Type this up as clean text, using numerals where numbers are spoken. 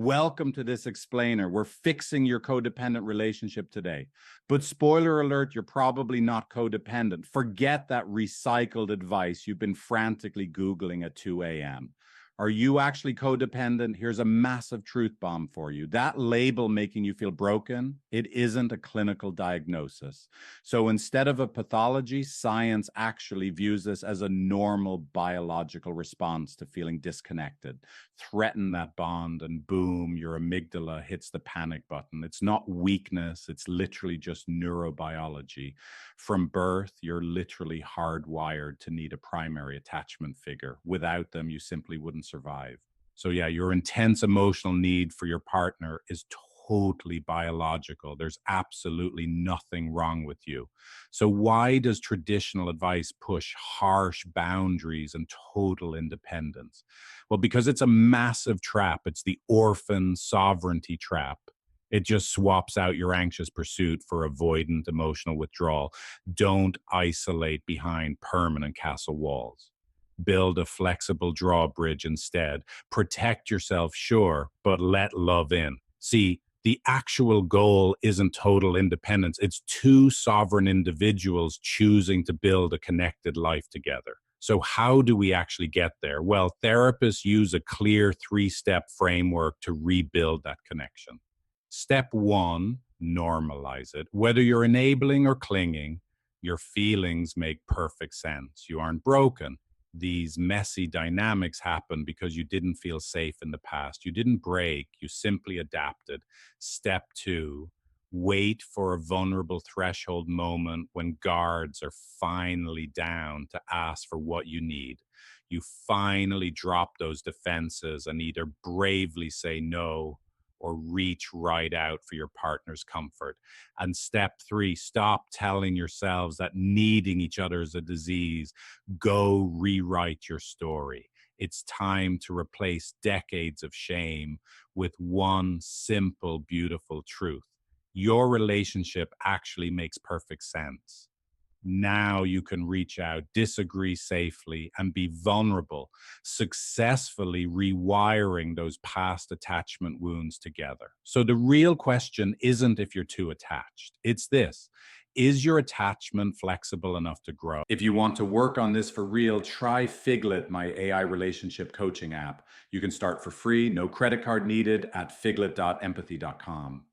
Welcome to this explainer. We're fixing your codependent relationship today. But spoiler alert, you're probably not codependent. Forget that recycled advice you've been frantically Googling at 2 a.m. Are you actually codependent? Here's a massive truth bomb for you. That label making you feel broken, it isn't a clinical diagnosis. So instead of a pathology, science actually views this as a normal biological response to feeling disconnected. Threaten that bond and boom, your amygdala hits the panic button. It's not weakness, it's literally just neurobiology. From birth, you're literally hardwired to need a primary attachment figure. Without them, you simply wouldn't survive. So yeah, your intense emotional need for your partner is totally biological. There's absolutely nothing wrong with you. So why does traditional advice push harsh boundaries and total independence? Well, because it's a massive trap. It's the orphan sovereignty trap. It just swaps out your anxious pursuit for avoidant emotional withdrawal. Don't isolate behind permanent castle walls. Build a flexible drawbridge instead. Protect yourself, sure, but let love in. See, the actual goal isn't total independence. It's two sovereign individuals choosing to build a connected life together. So how do we actually get there? Well, therapists use a clear 3-step framework to rebuild that connection. Step 1, normalize it. Whether you're enabling or clinging, your feelings make perfect sense. You aren't broken. These messy dynamics happen because you didn't feel safe in the past. You didn't break, you simply adapted. Step 2, wait for a vulnerable threshold moment when guards are finally down to ask for what you need. You finally drop those defenses and either bravely say no or reach right out for your partner's comfort. And step 3, stop telling yourselves that needing each other is a disease. Go rewrite your story. It's time to replace decades of shame with one simple, beautiful truth. Your relationship actually makes perfect sense. Now you can reach out, disagree safely, and be vulnerable, successfully rewiring those past attachment wounds together. So the real question isn't if you're too attached. It's this: is your attachment flexible enough to grow? If you want to work on this for real, try Figlet, my AI relationship coaching app. You can start for free, no credit card needed, at figlet.empathy.com.